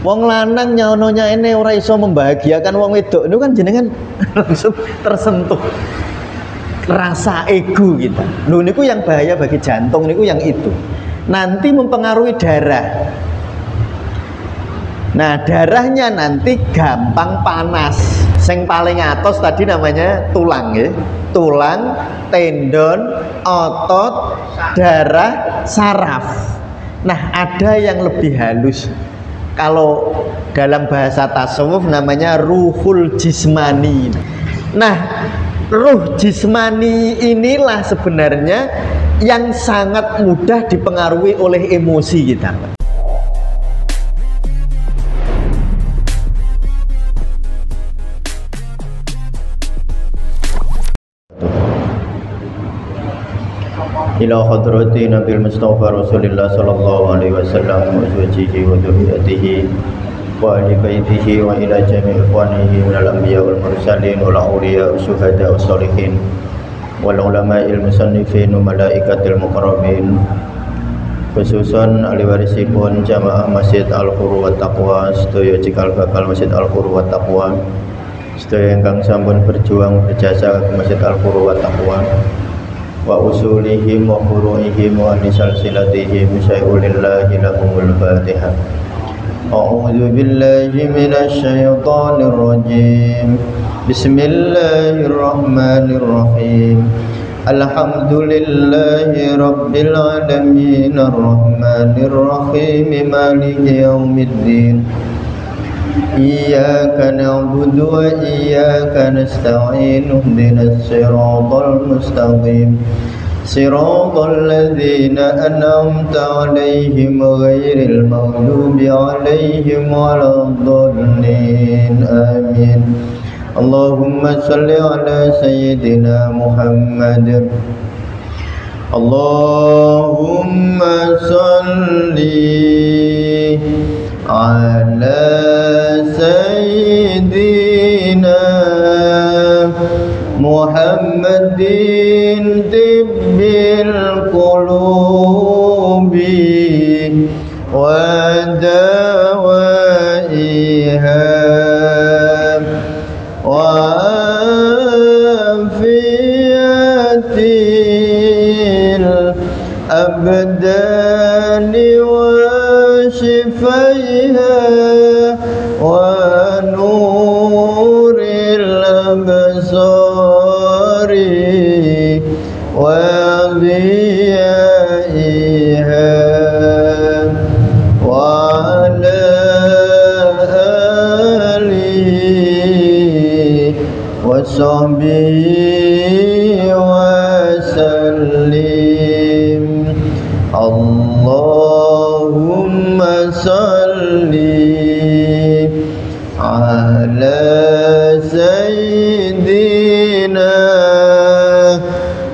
Wong lanang nyaononya ini ora iso membahagiakan wong wedok, itu kan jenengan langsung tersentuh rasa ego kita. Lho niku yang bahaya bagi jantung niku yang itu. Nanti mempengaruhi darah. Nah, darahnya nanti gampang panas. Sing paling atas tadi namanya tulang ya. Tulang, tendon, otot, darah, saraf. Nah, ada yang lebih halus. Kalau dalam bahasa tasawuf namanya ruhul jismani. Nah, ruh jismani inilah sebenarnya yang sangat mudah dipengaruhi oleh emosi kita. Ila hadrati Nabil Mustafa Rasulullah sallallahu alaihi wasallam wa azwajihi wa dzurriyyatihi wa ahli baitihi wa ila jami'i ikhwanihi minal anbiya wal mursalin wal awliya wa syuhada wa sholihin wal ulama'il musannifin wa malaikatil muqarrabin, khususan ahli warisipun jamaah Masjid Al-Hurru wa Taqwa, sedaya cikal bakal Masjid Al-Hurru wa Taqwa, sedaya ingkang sampun berjuang berjasa ke Masjid Al-Hurru wa Taqwa, wa usulihim wa furu'ihim wa ahli salsilatihim syai'ulillahi lahumul fatihah. A'udzu billahi minasy syaithanir rajim. Bismillahirrahmanirrahim. Alhamdulillahi rabbil alamin arrahmanir rahim maliki yaumiddin. Iyyaka na'budu wa iyyaka nasta'in ihdinas siratal mustaqim siratal ladzina an'amta 'alaihim ghairil maghdubi 'alaihim waladdallin amin. Allahumma shalli ala sayyidina Muhammad. Allahumma shalli ala sayyidina Muhammadin tibbil qulubi wa dawaiha wa afiyatil abdani wa shifaiha wa nuril absari wa dhiyaiha wa ala alihi wa sahbihi wa sallim. Allahumma salli ala sayyidina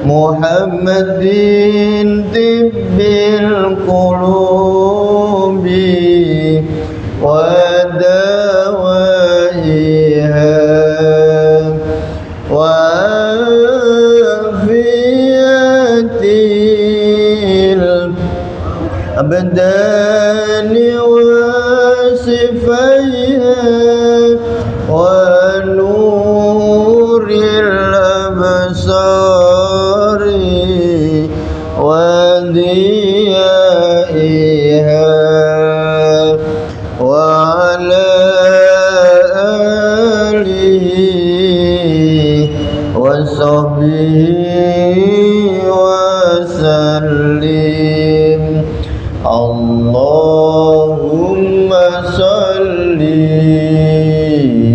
Muhammadin tibbil qulubi wa dawaiha wa afiyatil abdani wa sifaiha wa nuril absari wa dhiyaiha wa ala alihi wa sahbihi wa sallim. Allahumma salli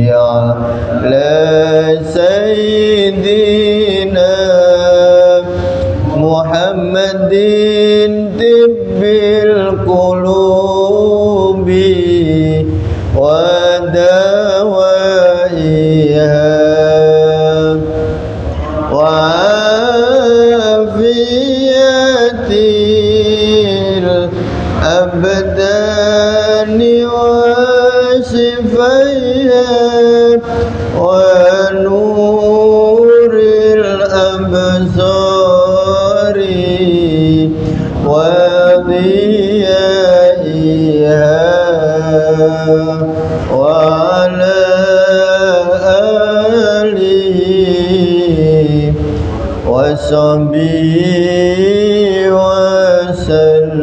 ala sayyidina Muhammadin tibbil qulubi wa dawaiha wa afiyatil abdani wa shifaiha wa nuril absari wa dhiyaiha وعلى آله وصحبه وسلم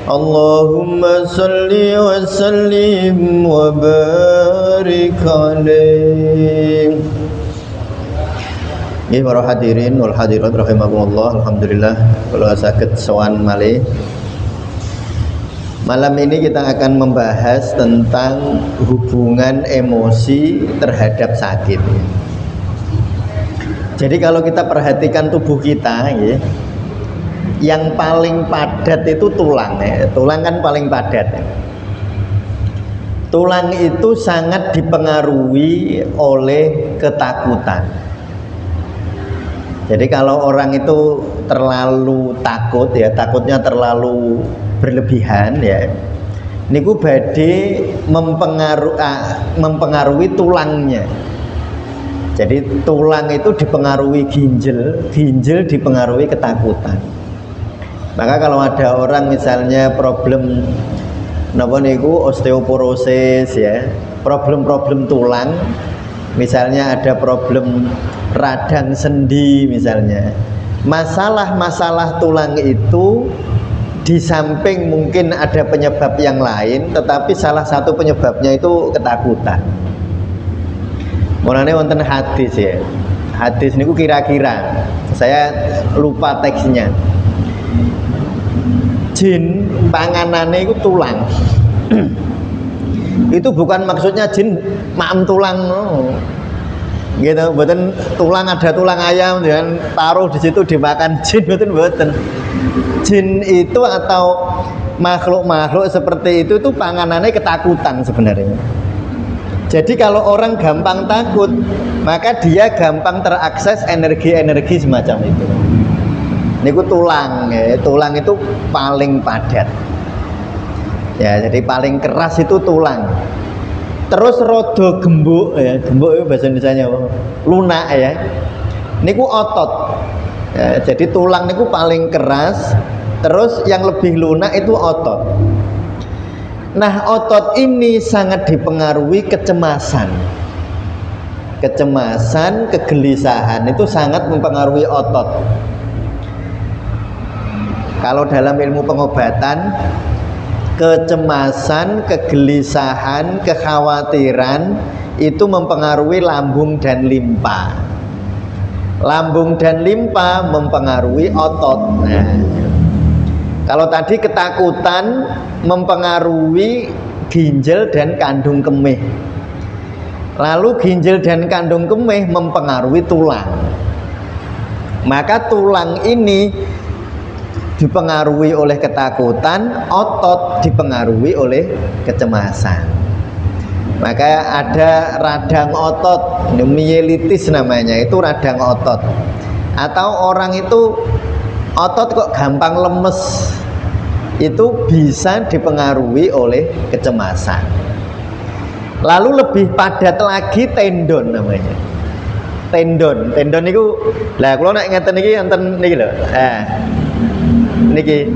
Allahumma salli wa sallim wa barik alaih. Nggih para hadirin wal hadirat rahimakumullah, alhamdulillah kula saged sowan malih. Malam ini kita akan membahas tentang hubungan emosi terhadap sakit. Jadi kalau kita perhatikan tubuh kita ya, yang paling padat itu tulang ya. Tulang kan paling padat ya. Tulang itu sangat dipengaruhi oleh ketakutan. Jadi kalau orang itu terlalu takut ya, takutnya terlalu berlebihan ya, niku badhe mempengaruhi tulangnya. Jadi tulang itu dipengaruhi ginjal, ginjal dipengaruhi ketakutan. Maka kalau ada orang misalnya problem napa niku osteoporosis ya, problem-problem tulang, misalnya ada problem radang sendi misalnya. Masalah-masalah tulang itu di samping mungkin ada penyebab yang lain, tetapi salah satu penyebabnya itu ketakutan. Mulane wonten hadis ya. Hadis niku kira-kira saya lupa teksnya. Jin panganane itu tulang. Itu bukan maksudnya jin maem tulang gitu, mboten tulang ada tulang ayam dan taruh di situ dimakan jin, mboten. Jin itu atau makhluk-makhluk seperti itu tuh panganannya ketakutan sebenarnya. Jadi kalau orang gampang takut, maka dia gampang terakses energi-energi semacam itu. Niku tulang ya, tulang itu paling padat. Ya, jadi paling keras itu tulang. Terus rodo gembuk ya, gembuk itu bahasa Indonesianya lunak ya. Niku otot. Ya, jadi tulang niku paling keras, terus yang lebih lunak itu otot. Nah, otot ini sangat dipengaruhi kecemasan. Kecemasan, kegelisahan itu sangat mempengaruhi otot. Kalau dalam ilmu pengobatan, kecemasan, kegelisahan, kekhawatiran itu mempengaruhi lambung dan limpa. Lambung dan limpa mempengaruhi otot. Nah, kalau tadi ketakutan mempengaruhi ginjal dan kandung kemih. Lalu ginjal dan kandung kemih mempengaruhi tulang. Maka tulang ini dipengaruhi oleh ketakutan, otot dipengaruhi oleh kecemasan. Maka ada radang otot, mielitis namanya, itu radang otot. Atau orang itu otot kok gampang lemes, itu bisa dipengaruhi oleh kecemasan. Lalu lebih padat lagi tendon namanya. Tendon itu, lah kalau nak ngeten niki enten niki lho. Niki.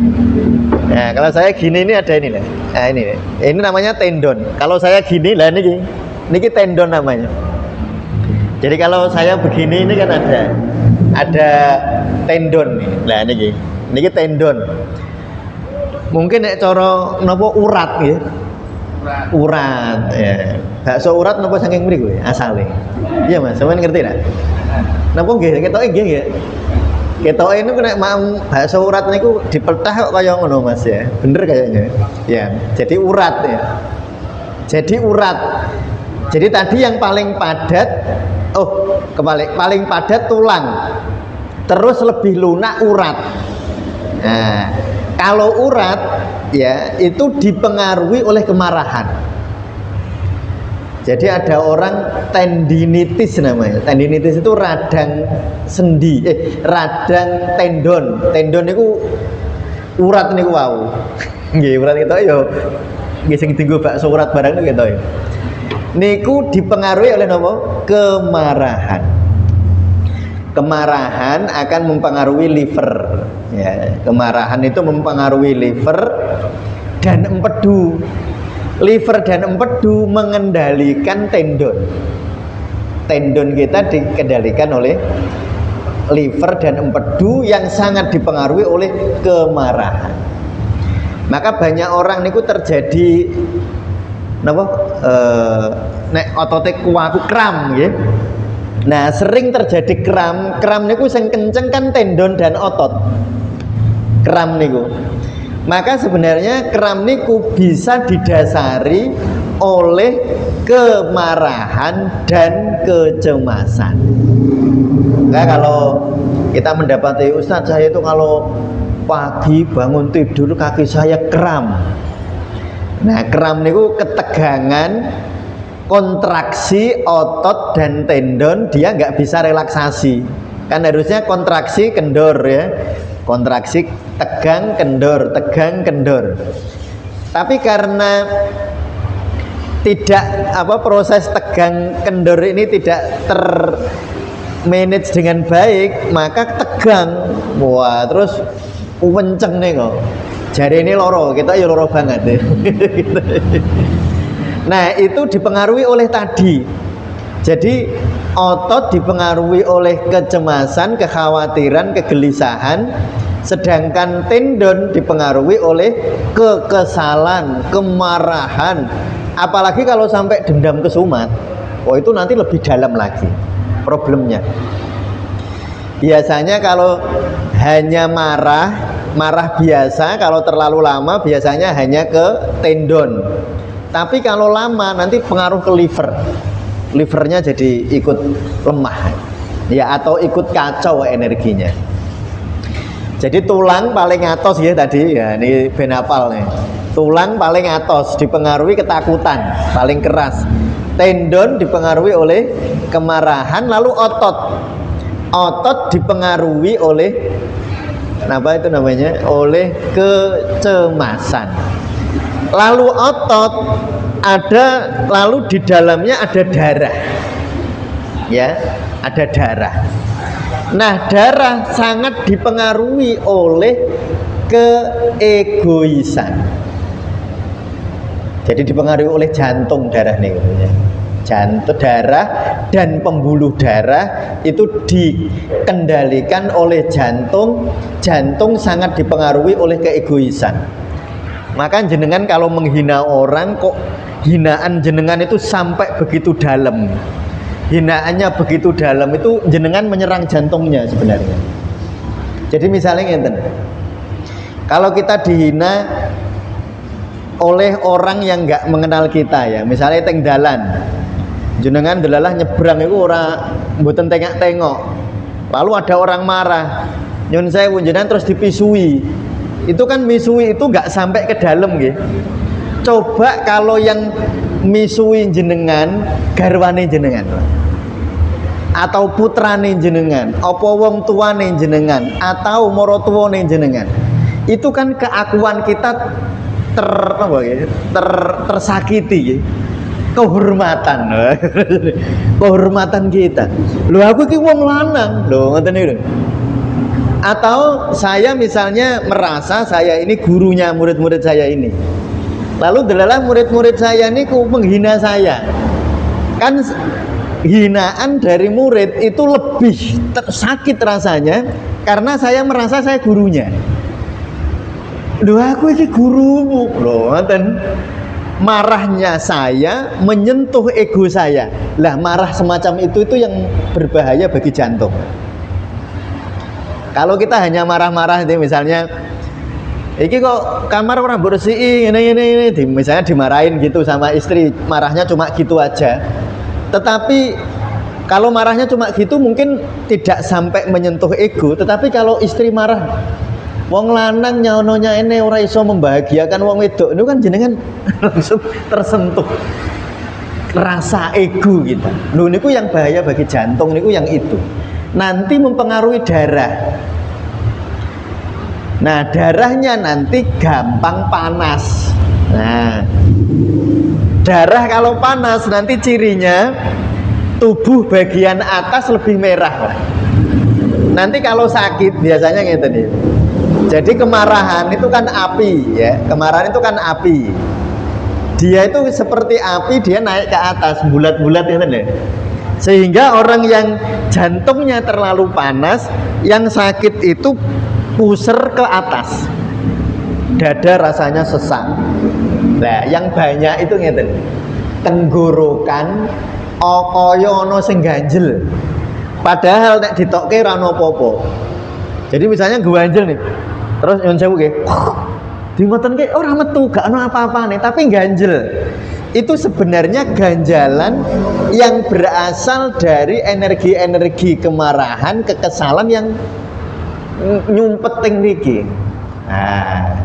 Nah, kalau saya gini ini ada ini lah. Nah, ini namanya tendon. Kalau saya gini lah niki tendon namanya. Jadi kalau saya begini ini kan ada tendon nih. Lah niki tendon. Mungkin nek cara napa urat ya. Urat ya. Bakso urat napa saking mriku asale. Iya Mas, sampean ngerti tak? Napa nggih ketoke nggih ya. Ketoke ini kena bakso urat niku dipeltah kok kaya ngono Mas ya. Bener kayaknya. Ya, jadi urat ya. Jadi urat. Jadi tadi yang paling padat kebalik, paling padat tulang. Terus lebih lunak urat. Nah, kalau urat ya itu dipengaruhi oleh kemarahan. Jadi ada orang tendinitis namanya. Tendinitis itu radang sendi, radang tendon. Tendon itu urat niku wau. Nggih, urat ketok ya nggih sing dienggo bakso urat barang niku ketok ya. Niku dipengaruhi oleh napa? Kemarahan. Kemarahan akan mempengaruhi liver. Ya, kemarahan itu mempengaruhi liver dan empedu. Liver dan empedu mengendalikan tendon. Tendon kita dikendalikan oleh liver dan empedu yang sangat dipengaruhi oleh kemarahan. Maka banyak orang niku terjadi nek otote kuwaku kram nggih. Nah, sering terjadi kram. Kram niku sing kenceng kan tendon dan otot. Kram niku. Maka sebenarnya kram niku bisa didasari oleh kemarahan dan kecemasan. Nah, kalau kita mendapati Ustadz, saya itu kalau pagi bangun tidur kaki saya kram. Nah, kram niku ketegangan, kontraksi otot dan tendon, dia nggak bisa relaksasi. Kan harusnya kontraksi kendor ya, kontraksi tegang kendor, tegang kendor. Tapi karena tidak proses tegang kendor ini tidak manage dengan baik, maka tegang, wah terus kenceng nih kok. Jari ini loro, kita ya loro banget ya. Nah, itu dipengaruhi oleh tadi. Jadi otot dipengaruhi oleh kecemasan, kekhawatiran, kegelisahan, sedangkan tendon dipengaruhi oleh kekesalan, kemarahan. Apalagi kalau sampai dendam kesumat, oh itu nanti lebih dalam lagi problemnya. Biasanya kalau hanya marah biasa, kalau terlalu lama biasanya hanya ke tendon. Tapi kalau lama nanti pengaruh ke livernya jadi ikut lemah ya, atau ikut kacau energinya. Jadi tulang paling atas ya tadi ya, ini benapal nih. Tulang paling atas dipengaruhi ketakutan, paling keras. Tendon dipengaruhi oleh kemarahan, lalu otot dipengaruhi oleh apa itu namanya? Oleh kecemasan. Lalu otot lalu di dalamnya ada darah. Ya, ada darah. Nah, darah sangat dipengaruhi oleh keegoisan. Jadi dipengaruhi oleh jantung darah nih katanya. Jantung darah dan pembuluh darah itu dikendalikan oleh jantung. Jantung sangat dipengaruhi oleh keegoisan. Maka jenengan kalau menghina orang, kok hinaan jenengan itu sampai begitu dalam. Hinaannya begitu dalam, itu jenengan menyerang jantungnya sebenarnya. Jadi misalnya ngeten, kalau kita dihina oleh orang yang nggak mengenal kita ya, misalnya teng dalan, jenengan delalah nyebrang itu ora mboten tengok-tengok, lalu ada orang marah, nyun sewu jenengan terus dipisui, itu kan misui itu nggak sampai ke dalam gitu. Coba kalau yang misui jenengan garwane jenengan, atau putrane jenengan, apa wong tuane jenengan, atau morotuwane jenengan, itu kan keakuan kita tersakiti, kehormatan, kehormatan kita. Loh aku ki wong lanang, loh ngoten niku. Atau saya misalnya merasa saya ini gurunya murid-murid saya ini, lalu delalah murid-murid saya ini menghina saya, kan hinaan dari murid itu lebih sakit rasanya karena saya merasa saya gurunya. Loh aku ini gurumu, loh ngoten. Marahnya saya menyentuh ego saya. Lah marah semacam itu yang berbahaya bagi jantung. Kalau kita hanya marah-marah itu misalnya, iki kok kamar orang bersih ini, misalnya dimarahin gitu sama istri, marahnya cuma gitu aja. Tetapi kalau marahnya cuma gitu mungkin tidak sampai menyentuh ego. Tetapi kalau istri marah, wong lanang nyaononya ini ora iso membahagiakan wong wedok, itu kan jenengan langsung tersentuh rasa ego kita. Lho niku yang bahaya bagi jantung niku yang itu. Nanti mempengaruhi darah. Nah, darahnya nanti gampang panas. Nah, darah kalau panas nanti cirinya tubuh bagian atas lebih merah. Nanti kalau sakit biasanya gitu nih. Jadi kemarahan itu kan api ya, kemarahan itu kan api. Dia itu seperti api, dia naik ke atas, bulat-bulat itu deh. Sehingga orang yang jantungnya terlalu panas, yang sakit itu puser ke atas. Dada rasanya sesak. Nah, yang banyak itu ngeten. Tenggorokan kaya ana sing ganjel. Padahal nek ditokke ora ana apa-apa. Jadi misalnya ganjel nih. Terus nyun sewu nggih. Di ngoten ki ora metu, gak ana apa-apane, tapi ganjel. Itu sebenarnya ganjalan yang berasal dari energi-energi kemarahan, kekesalan yang nyumpet teng mriki. Nah,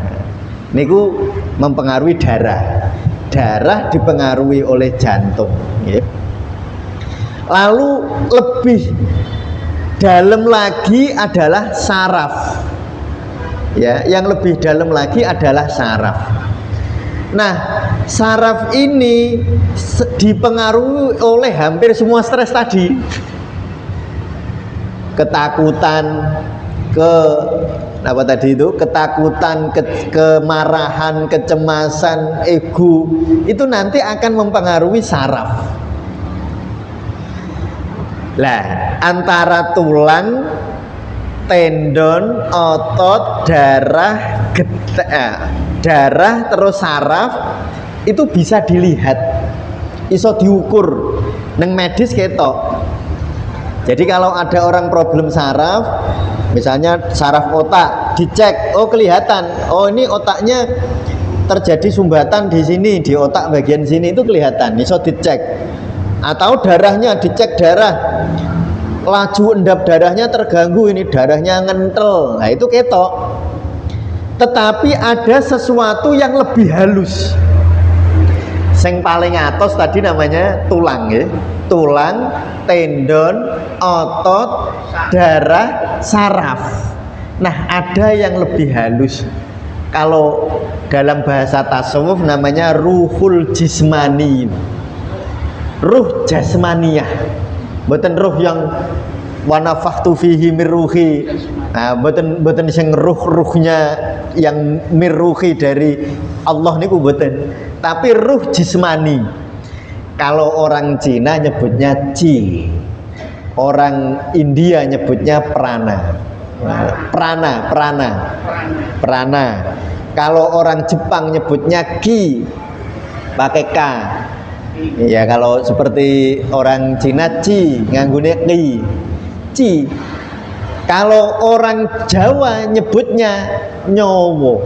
niku mempengaruhi darah. Darah dipengaruhi oleh jantung, ya. Lalu lebih dalam lagi adalah saraf. Ya, yang lebih dalam lagi adalah saraf. Nah, saraf ini dipengaruhi oleh hampir semua stres tadi. Ketakutan, apa tadi itu? Ketakutan, kemarahan, kecemasan, ego, itu nanti akan mempengaruhi saraf. Lah, antara tulang, tendon, otot, darah, darah terus saraf itu bisa dilihat, iso diukur neng medis ketok. Jadi kalau ada orang problem saraf, misalnya saraf otak, dicek, oh kelihatan, oh ini otaknya terjadi sumbatan di sini, di otak bagian sini itu kelihatan, iso dicek. Atau darahnya dicek, darah laju endap darahnya terganggu, ini darahnya ngentel, nah itu ketok. Tetapi ada sesuatu yang lebih halus. Yang paling atas tadi namanya tulang, ya. Tulang, tendon, otot, darah, saraf. Nah, ada yang lebih halus. Kalau dalam bahasa tasawuf namanya ruhul jismani, ruh jasmaniyah. Mboten ruh yang wanafakhtu fihi mir ruhi. Nah, mboten sing ruhnya yang mir ruhi dari Allah niku mboten. Tapi ruh jismani. Kalau orang Cina nyebutnya chi. Orang India nyebutnya prana. Prana. Kalau orang Jepang nyebutnya ki. Pakai k. Ya, kalau seperti orang Cina ci, nganggune ki. Ci. Kalau orang Jawa nyebutnya nyowo.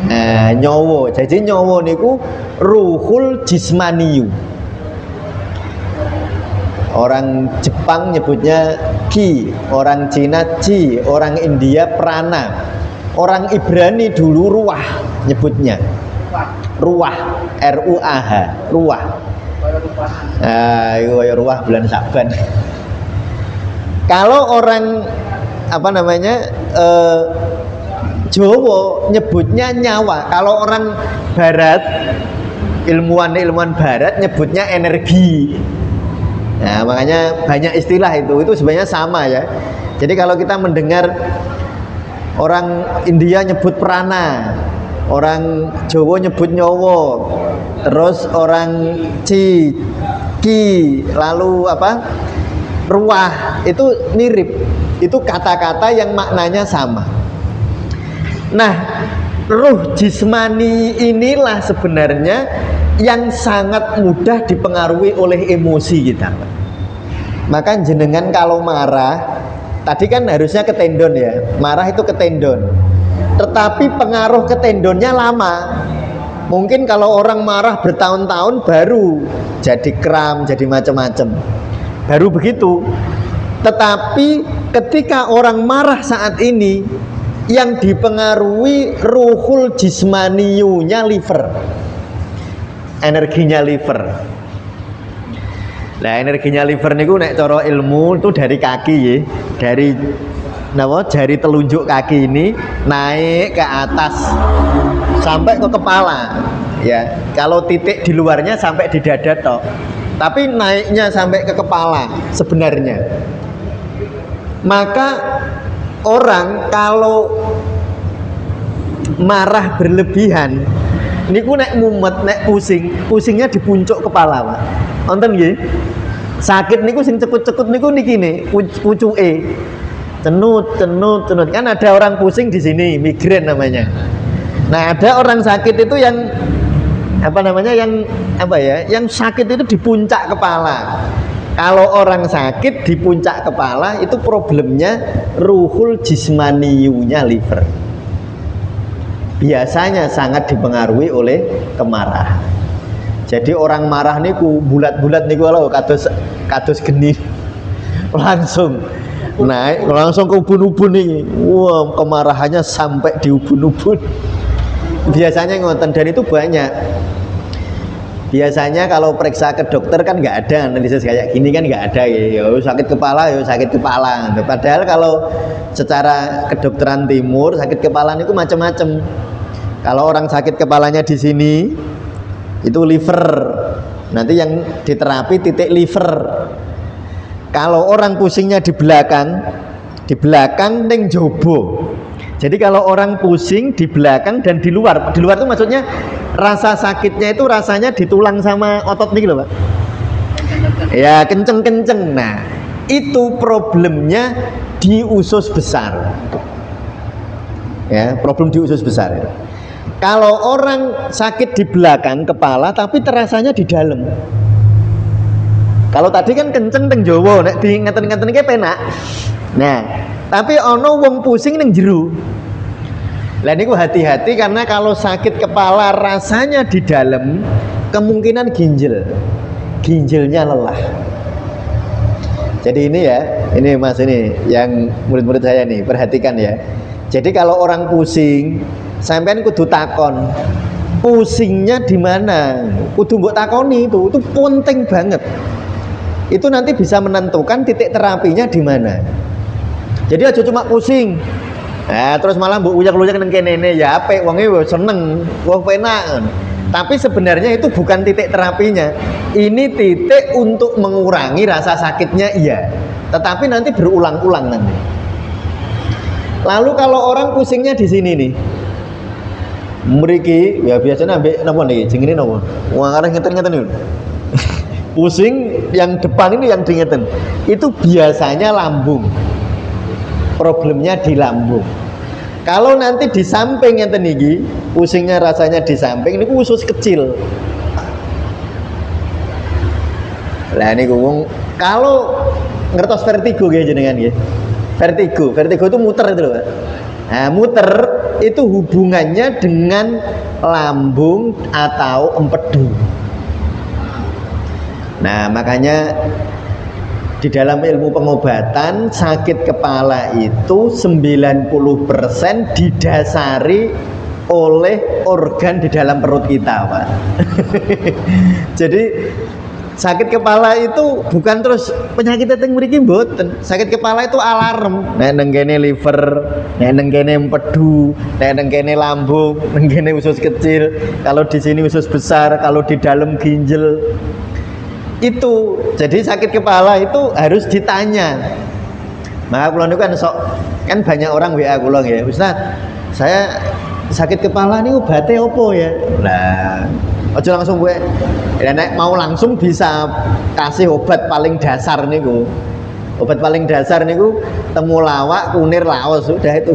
Nah, nyowo. Jadi nyowo niku ruhul jismaniyu. Orang Jepang nyebutnya ki, orang Cina ci, orang India prana. Orang Ibrani dulu ruah nyebutnya. Ruah, R-U-A-H, ruah. Nah, itu ruah bulan Saban. Kalau orang apa namanya Jawa nyebutnya nyawa. Kalau orang Barat, ilmuwan Barat nyebutnya energi. Nah, makanya banyak istilah itu sebenarnya sama ya. Jadi kalau kita mendengar orang India nyebut prana, orang Jawa nyebut nyowo, terus orang ki, lalu apa? Ruah, itu mirip. Itu kata-kata yang maknanya sama. Nah, ruh jismani inilah sebenarnya yang sangat mudah dipengaruhi oleh emosi kita. Maka jenengan kalau marah, tadi kan harusnya ke tendon ya, marah itu ke tendon. Tetapi pengaruh ke tendonnya lama. Mungkin kalau orang marah bertahun-tahun baru jadi kram, jadi macam-macam. Baru begitu. Tetapi ketika orang marah saat ini, yang dipengaruhi ruhul jismaniyunya liver, energinya liver. Nah, energinya liver niku nek cara ilmu itu dari kaki ya, dari jari telunjuk kaki ini naik ke atas sampai ke kepala. Ya, kalau titik di luarnya sampai di dada tok. Tapi naiknya sampai ke kepala sebenarnya. Maka orang kalau marah berlebihan Niku nek mumet, nek pusing, pusingnya di puncuk kepala, Pak. Wonten nggih? Sakit niku sing cekut-cekut niku niki nih, pucuke. Cenut. Kan ada orang pusing di sini, migrain namanya. Nah, ada orang sakit itu yang apa namanya? Yang sakit itu di puncak kepala. Kalau orang sakit di puncak kepala itu problemnya ruhul jismaniyunya liver. Biasanya sangat dipengaruhi oleh kemarahan. Jadi orang marah niku bulat-bulat niku lho kados geni. Langsung naik, langsung ke ubun-ubun nih. Wah, kemarahannya sampai di ubun-ubun. Biasanya ngoten, dan itu banyak. Biasanya kalau periksa ke dokter kan nggak ada analisis kayak gini, kan nggak ada ya. Sakit kepala, sakit kepala. Padahal kalau secara kedokteran timur sakit kepala itu macam-macam. Kalau orang sakit kepalanya di sini itu liver. Nanti yang diterapi titik liver. Kalau orang pusingnya di belakang ning jobo. Jadi kalau orang pusing di belakang dan di luar itu maksudnya rasa sakitnya itu rasanya di tulang sama otot nih loh, Pak. Ya, kenceng-kenceng. Nah, itu problemnya di usus besar. Ya, problem di usus besar. Ya. Kalau orang sakit di belakang kepala tapi terasanya di dalam. Kalau tadi kan kenceng teng Jawa, nek di ngeten-ngeten iki penak. Nah, tapi ono wong pusing ning jero. Lah niku hati-hati, karena kalau sakit kepala rasanya di dalam, kemungkinan ginjalnya lelah. Jadi ini ya, ini Mas, ini yang murid-murid saya nih, perhatikan ya. Jadi kalau orang pusing, sampean kudu takon, pusingnya di mana? Kudu mbok takoni itu penting banget. Itu nanti bisa menentukan titik terapinya di mana. Jadi aja cuma pusing. Nah, terus malah mbok uyak-uyak nang kene ya apik, wonge seneng, wong penak. Tapi sebenarnya itu bukan titik terapinya. Ini titik untuk mengurangi rasa sakitnya, iya. Tetapi nanti berulang-ulang nanti. Lalu kalau orang pusingnya di sini nih. Mriki ya biasanya ambek napa niki? Jenenge napa? Wong arep ngeten-ngeten niku. Pusing yang depan ini yang diingeten. Itu biasanya lambung. Problemnya di lambung. Kalau nanti di samping ngeten niki, pusingnya rasanya di samping niku usus kecil. Lah niku wong kalau ngertos vertigo nggih jenengan nggih. Vertigo itu muter itu loh, Pak. Nah, muter itu hubungannya dengan lambung atau empedu. Nah, makanya di dalam ilmu pengobatan sakit kepala itu 90% didasari oleh organ di dalam perut kita, Pak. Jadi sakit kepala itu bukan terus penyakit teng mriki mboten. Sakit kepala itu alarm. Nek nang kene liver, nek nang kene empedu, nek nang kene lambung, nang kene usus kecil, kalau di sini usus besar, kalau di dalam ginjal. Itu jadi sakit kepala itu harus ditanya. Maka kula niku kan kan banyak orang WA kula ya, Ustaz, saya sakit kepala ini obatnya opo ya? Lah, aja langsung gue. Nek mau langsung bisa kasih obat paling dasar niku. Obat paling dasar niku temulawak, kunir, laos, sudah itu.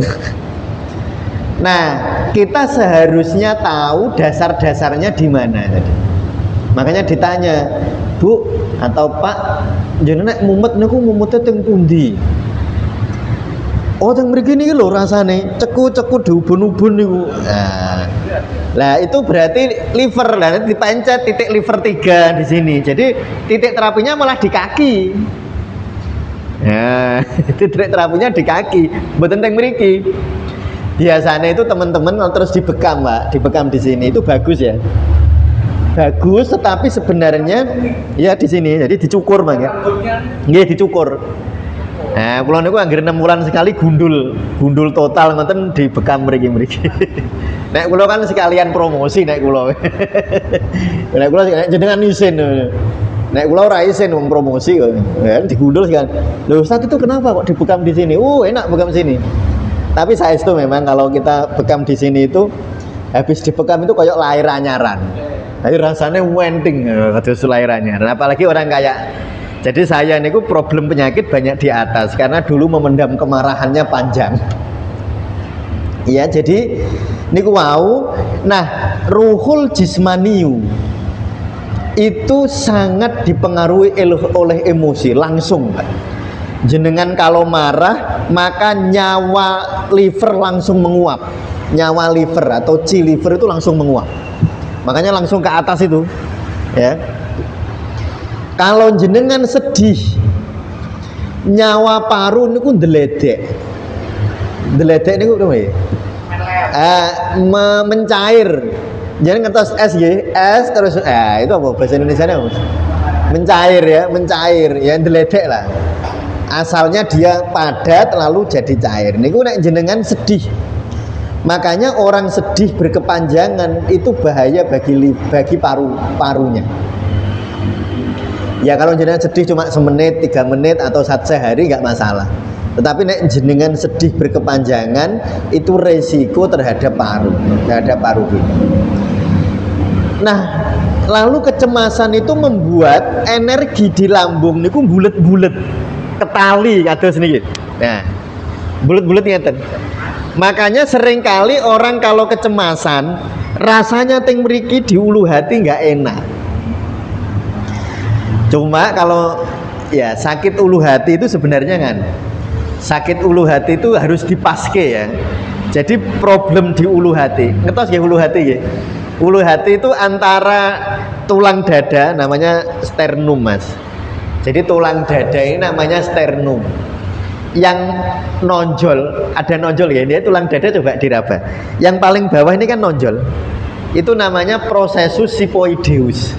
Nah, kita seharusnya tahu dasar-dasarnya di mana tadi. Makanya ditanya, Bu atau Pak, jenengan mumet niku mumete teng pundi? Oh, teng mriki niki lho rasane ceku-ceku di ubun-ubun niku. Nah, lah itu berarti liver. Lah dipencet titik liver 3 di sini. Jadi titik terapinya malah di kaki. Nah, titik terapinya di kaki, mboten teng mriki. Biasanya itu teman-teman terus dibekam, Pak. Dibekam di sini itu bagus ya. Bagus, tetapi sebenarnya ya di sini. Jadi dicukur, Bang ya. Nggih, dicukur. Nah, kula niku anggere 6 bulan sekali gundul total ngoten dibekam mriki-mriki. Nek kula kan sekalian promosi nek kula. Nek kula jenengan isin. Nek kula ora isin wong promosi kok. Ya digundul sekalian. Loh, Ustaz itu kenapa kok dibekam di sini? Enak bekam sini. Tapi saestu memang kalau kita bekam di sini itu Habis dibekam itu kayak lahir anyaran. Jadi rasanya wenting kados lahir anyaran. Apalagi orang kayak jadi saya niku problem penyakit banyak di atas karena dulu memendam kemarahannya panjang. Ya, jadi niku wow. Nah, ruhul jismaniu itu sangat dipengaruhi oleh emosi langsung, Pak. Jenengan kalau marah maka nyawa liver langsung menguap. Nyawa liver atau chi liver itu langsung menguap. Makanya langsung ke atas itu. Ya. Kalau jenengan sedih, nyawa paru niku ndeledek. Ndeledek niku apa ya? Mencair. Jangan ngetos es ya, es terus itu apa bahasa Indonesianya Mas? Mencair ya, mencair ya ndeledek lah. Asalnya dia padat lalu jadi cair. Niku nek jenengan sedih. Makanya orang sedih berkepanjangan itu bahaya bagi parunya. Ya kalau jenengan sedih cuma semenit, 3 menit atau sehari nggak masalah. Tetapi nek jenengan sedih berkepanjangan itu resiko terhadap paru kita. Nah, lalu kecemasan itu membuat energi di lambung niku bulet-bulet, ketali kados niki. Nah, bulet-bulet ngeten. Makanya seringkali orang kalau kecemasan rasanya ting mriki di ulu hati nggak enak. Cuma kalau ya sakit ulu hati itu sebenarnya kan sakit ulu hati itu harus dipaske ya. Jadi problem di ulu hati, ngetos ya ulu hati ya. Ulu hati itu antara tulang dada namanya sternum Mas. Jadi tulang dada ini namanya sternum. Yang nonjol, ada nonjol ya, ini tulang dada coba diraba. Yang paling bawah ini kan nonjol. Itu namanya prosesus sifoideus.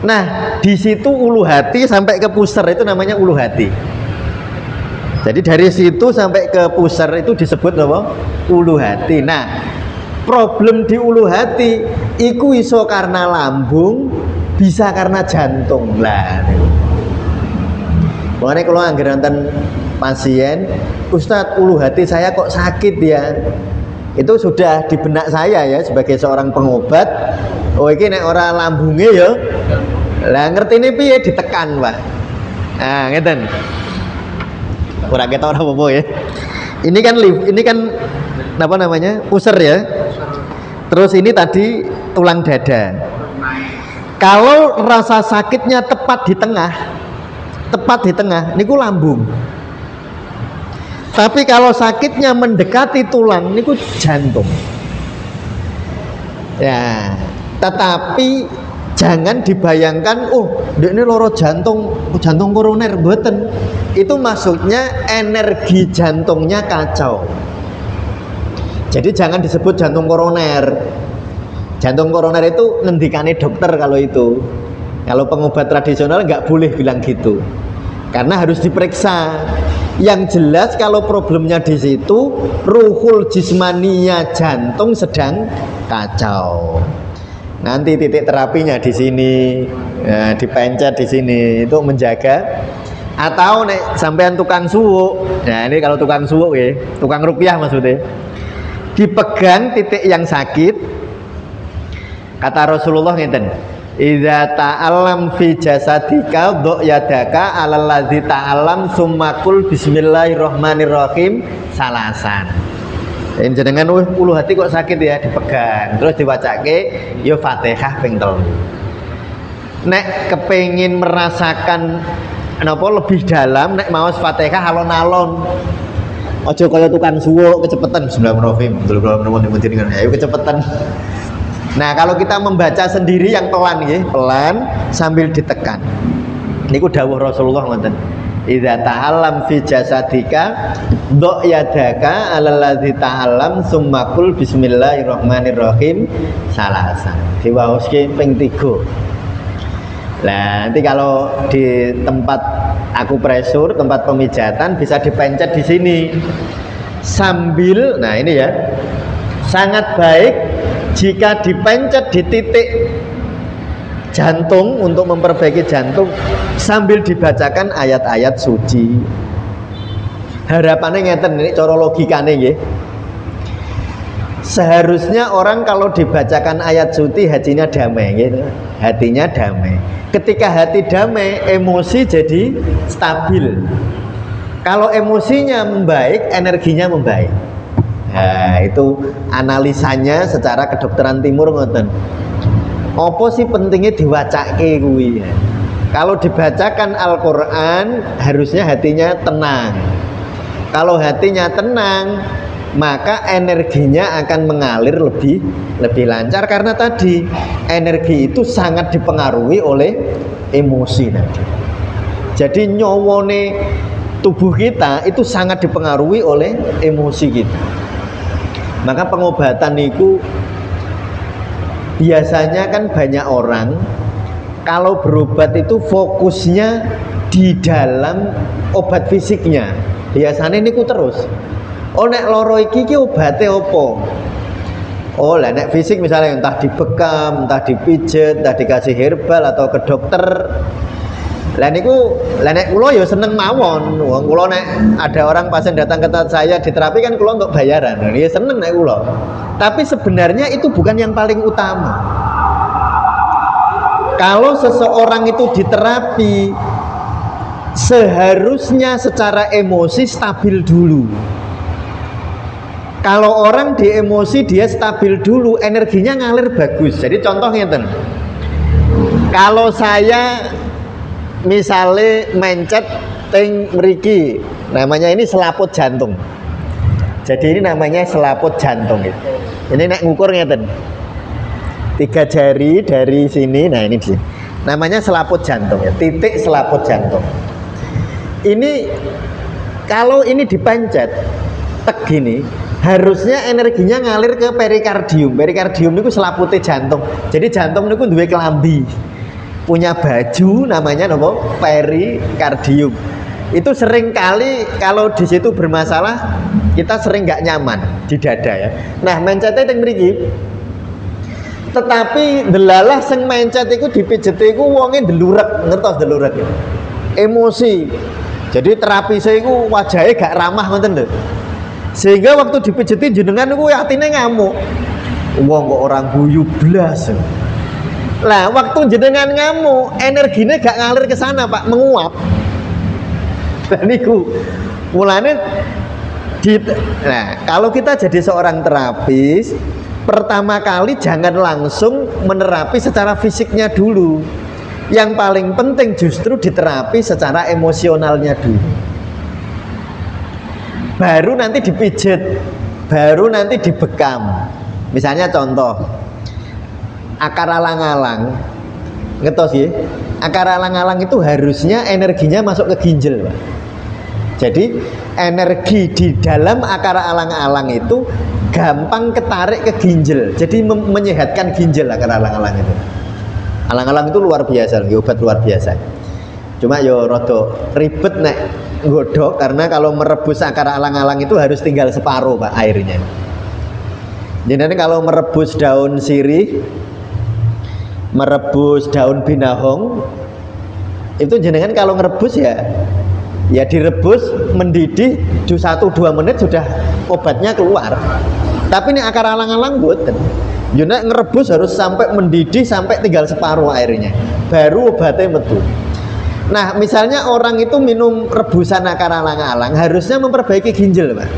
Nah, di situ ulu hati sampai ke pusar itu namanya ulu hati. Jadi dari situ sampai ke pusar itu disebut apa? Ulu hati. Nah, problem di ulu hati iku iso karena lambung, bisa karena jantung lah. Makanya kalau anggaran pasien, Ustadz ulu hati saya kok sakit ya, itu sudah di benak saya ya sebagai seorang pengobat. Oh ini nek ora lambungnya ya, lah ngerti ini piye ditekan Pak. Nah ngeten. Kurang kita orang apa ya. Ini kan apa namanya pusar ya. Terus ini tadi tulang dada. Kalau rasa sakitnya tepat di tengah, niku lambung. Tapi kalau sakitnya mendekati tulang, niku jantung. Ya, tetapi jangan dibayangkan, oh, ini loro jantung koroner, mboten. Itu maksudnya energi jantungnya kacau. Jadi jangan disebut jantung koroner. Jantung koroner itu ngendikane dokter kalau itu. Kalau pengobat tradisional nggak boleh bilang gitu. Karena harus diperiksa. Yang jelas kalau problemnya di situ, ruhul jismaninya jantung sedang kacau. Nanti titik terapinya di sini, ya, dipencet di sini itu menjaga. Atau nek sampean tukang suwuk, nah ini kalau tukang suwuk ya, tukang rupiah maksudnya, dipegang titik yang sakit. Kata Rasulullah ngeten, idza ta'allam fi jasadika dhu yadaka 'alal ladzi ta'allam summakul bismillahirrahmanirrahim salasan. Ini jenengan ulu hati kok sakit ya, dipegang terus diwacake ya Fatihah ping 3. Nek kepengin merasakan napa lebih dalam, nek maos Fatihah alon-alon. Aja kaya tukang suwuk kecepetan bismillahirrahmanirrahim. Ayo kecepetan. Nah, kalau kita membaca sendiri yang pelan ya, pelan sambil ditekan. Niku dawuh Rasulullah ngoten. Idza ta'allam fi jasadika dhu yadaka 'alal ladzi ta'allam summa qul bismillahirrahmanirrahim salasan. Diwaoske ping 3. Nah, nanti kalau di tempat akupresur, tempat pemijatan bisa dipencet di sini. Sambil, nah ini ya. Sangat baik jika dipencet di titik jantung untuk memperbaiki jantung sambil dibacakan ayat-ayat suci. Harapannya ngeten, ini cara logikane nggih. Seharusnya orang kalau dibacakan ayat suci hatinya damai gitu. Hatinya damai. Ketika hati damai, emosi jadi stabil. Kalau emosinya membaik, energinya membaik. Nah, itu analisanya secara kedokteran timur ngoten. Apa sih pentingnya diwacake kuwi? Kalau dibacakan Al-Qur'an, harusnya hatinya tenang. Kalau hatinya tenang, maka energinya akan mengalir lebih lancar, karena tadi energi itu sangat dipengaruhi oleh emosi tadi. Jadi nyowone tubuh kita itu sangat dipengaruhi oleh emosi kita. Maka pengobatan itu biasanya kan banyak orang kalau berobat itu fokusnya di dalam obat fisiknya. Biasanya niku terus. Oh nek loro iki obate opo? Oh lah nek fisik misalnya entah dibekam, entah dipijet, entah dikasih herbal atau ke dokter. Lah niku nek kula ya seneng mawon. Wong kula nek ada orang pasien datang ke saya diterapi kan kula untuk bayaran. Ya seneng nek kula. Tapi sebenarnya itu bukan yang paling utama. Kalau seseorang itu diterapi, seharusnya secara emosi stabil dulu. Kalau orang di emosi dia stabil dulu, energinya ngalir bagus. Jadi contohnya ngeten. Kalau saya misalnya mencet ting mriki, namanya ini selaput jantung. Jadi ini namanya selaput jantung. Ini nek ngukur ngeten. 3 jari dari sini, nah ini di. Namanya selaput jantung ya, titik selaput jantung. Ini kalau ini dipencet, tek gini, harusnya energinya ngalir ke perikardium. Perikardium itu selaputnya jantung. Jadi jantung itu duwe kelambi, punya baju namanya apa? Perikardium. Itu sering kali kalau di situ bermasalah, kita sering nggak nyaman di dada ya. Nah mencetnya yang mriki. Tetapi delalah sing mencet iku dipijeti iku wonge ndelurek, ngertos ndelurek. Emosi. Jadi terapi saya iku wajahnya gak ramah ngoten lho. Sehingga waktu dipijeti jenengan niku atine ngamuk. Wong kok orang guyu blas. Lah waktu jenengan ngamuk, energinya gak ngalir ke sana, Pak, menguap. Dan niku mulane nah, kalau kita jadi seorang terapis, pertama kali jangan langsung menerapi secara fisiknya dulu. Yang paling penting justru diterapi secara emosionalnya dulu. Baru nanti dipijet, baru nanti dibekam. Misalnya contoh, akar alang-alang, ngetos ya, akar alang-alang itu harusnya energinya masuk ke ginjal, Pak. Jadi energi di dalam akar alang-alang itu gampang ketarik ke ginjal, jadi menyehatkan ginjal akar alang-alang itu. Alang-alang itu luar biasa, obat luar biasa. Cuma yo rada ribet nek nggodhok, karena kalau merebus akar alang-alang itu harus tinggal separuh, Pak, airnya. Jadi kalau merebus daun sirih, merebus daun binahong, itu jenengan kalau ngerebus ya direbus mendidih 1-2 menit sudah obatnya keluar. Tapi ini akar alang-alang mboten. Jenengan ngerebus harus sampai mendidih, sampai tinggal separuh airnya, baru obatnya metu. Nah misalnya orang itu minum rebusan akar alang-alang, harusnya memperbaiki ginjal, Pak.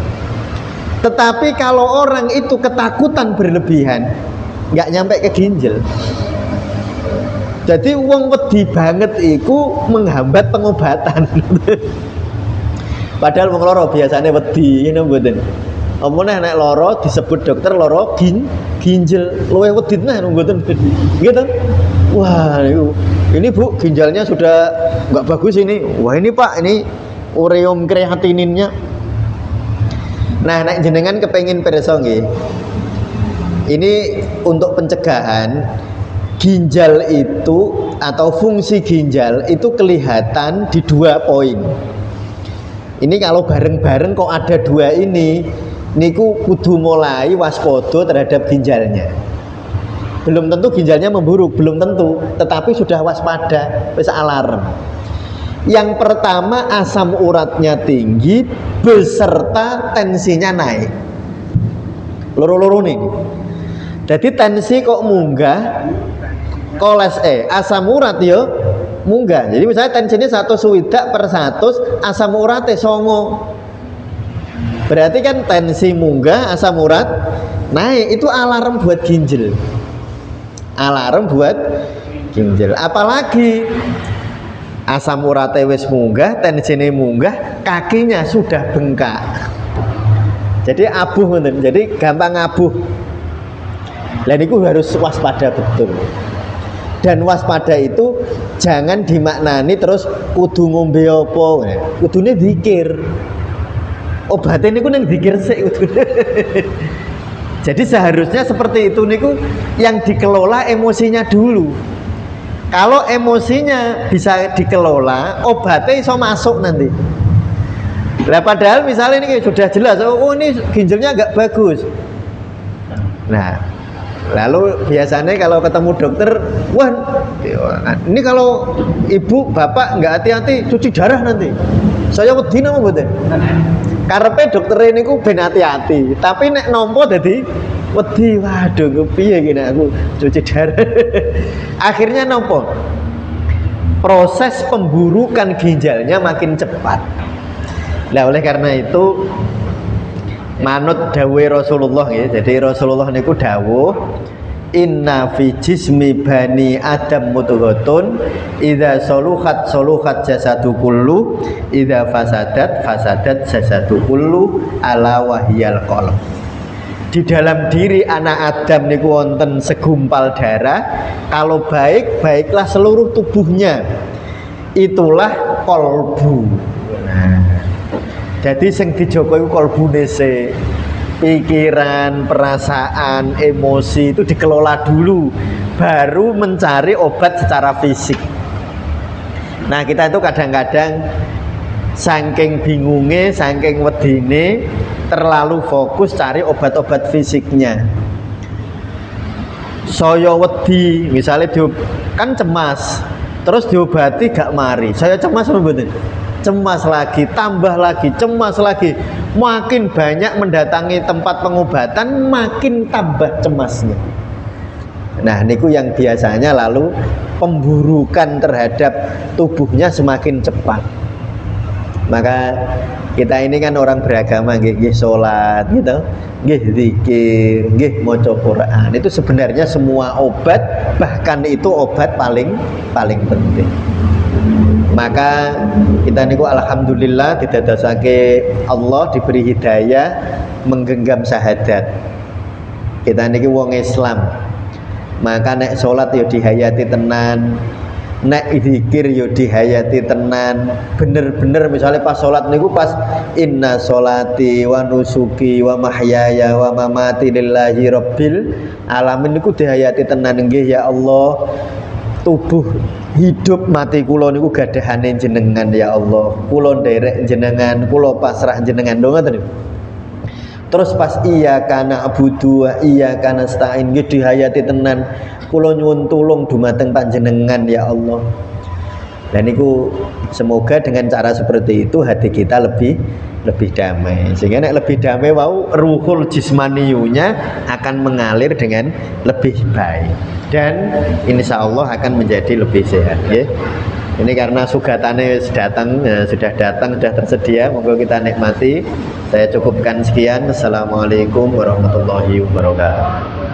Tetapi kalau orang itu ketakutan berlebihan, nggak nyampe ke ginjal. Jadi wong wedi banget iku menghambat pengobatan. Padahal wong loro biasanya wedi, ngono mboten. Apa nek loro disebut dokter loro ginjal, luwih wedi nah mboten. Gitu. Wah, ini Bu, ginjalnya sudah nggak bagus ini. Wah, ini Pak, ini ureum kreatininnya. Nah, nek jenengan kepengin pirsa nggih. Ini untuk pencegahan. Ginjal itu atau fungsi ginjal itu kelihatan di 2 poin. Ini kalau bareng-bareng kok ada 2 ini, niku kudu mulai waspada terhadap ginjalnya. Belum tentu ginjalnya memburuk, belum tentu, tetapi sudah waspada, wis alarm. Yang pertama, asam uratnya tinggi beserta tensinya naik. Loro-loro nih. Jadi tensi kok munggah, asam urat yo munggah. Jadi misalnya tensinya 100/100, asam uratnya 9. Berarti kan tensi munggah, asam urat naik, itu alarm buat ginjal. Alarm buat ginjal. Apalagi asam uratnya wis munggah, tensinya munggah, kakinya sudah bengkak. Jadi abuh, jadi gampang abuh. Dan itu harus waspada betul. Dan waspada itu jangan dimaknani terus kudu ngombe apa, kudune zikir. Obatnya niku nang zikir sik kudune. Jadi seharusnya seperti itu niku yang dikelola emosinya dulu. Kalau emosinya bisa dikelola, obatnya iso masuk nanti. Lah padahal misalnya ini sudah jelas, oh ini ginjalnya agak bagus. Nah, lalu biasanya kalau ketemu dokter, wah ini kalau ibu bapak nggak hati-hati cuci darah nanti. Saya wedi nama mboten. Karepe dokter ini ku ben hati-hati, tapi nek nompo dadi wedi, waduh kepiye iki nek aku cuci darah. Akhirnya nompo. Proses pemburukan ginjalnya makin cepat. Nah, oleh karena itu manut dawuh Rasulullah ya. Jadi Rasulullah niku dawuh inna fi jismi bani adam mudghatun idza saluhat saluhat jasadu kullu idza fasadat jasadu kullu ala wahyal qalb. Di dalam diri anak Adam niku wonten segumpal darah, kalau baik baiklah seluruh tubuhnya, itulah kolbu. Nah, jadi sing dijogo iku kolbune sik. Pikiran, perasaan, emosi itu dikelola dulu, baru mencari obat secara fisik. Nah, kita itu kadang-kadang saking bingungnya, saking wedine, terlalu fokus cari obat-obat fisiknya. Saya wedi, misalnya kan cemas, terus diobati gak mari. Saya cemas mboten? Cemas lagi, tambah lagi, cemas lagi, makin banyak mendatangi tempat pengobatan, makin tambah cemasnya. Nah, niku yang biasanya lalu pemburukan terhadap tubuhnya semakin cepat. Maka kita ini kan orang beragama, nggih sholat gitu, nggih zikir, nggih maca Quran. Itu sebenarnya semua obat, bahkan itu obat paling penting. Maka kita niku alhamdulillah didadosake Allah diberi hidayah menggenggam syahadat. Kita niki wong Islam. Maka nek salat yo dihayati tenan, nek zikir yo dihayati tenan. Bener-bener misalnya pas salat niku pas inna sholati wa nusuki wa mahyaya wa mamati lillahi rabbil alamin niku dihayati tenan. Nggih ya Allah, tubuh hidup mati kula niku gadahane jenengan ya Allah. Kula nderek jenengan, kula pasrah jenengan. Ngoten niku. Terus pas iya kana abudu wa iya kana stain nggih dihayati tenan. Kula nyuwun tulung dumateng panjenengan ya Allah. Dan niku semoga dengan cara seperti itu hati kita lebih damai. Sehingga nek lebih damai wau ruhul jismaniyunya akan mengalir dengan lebih baik. Dan insya Allah akan menjadi lebih sehat ya. Ini karena sugatane sudah datang, sudah tersedia, monggo kita nikmati. Saya cukupkan sekian. Assalamualaikum warahmatullahi wabarakatuh.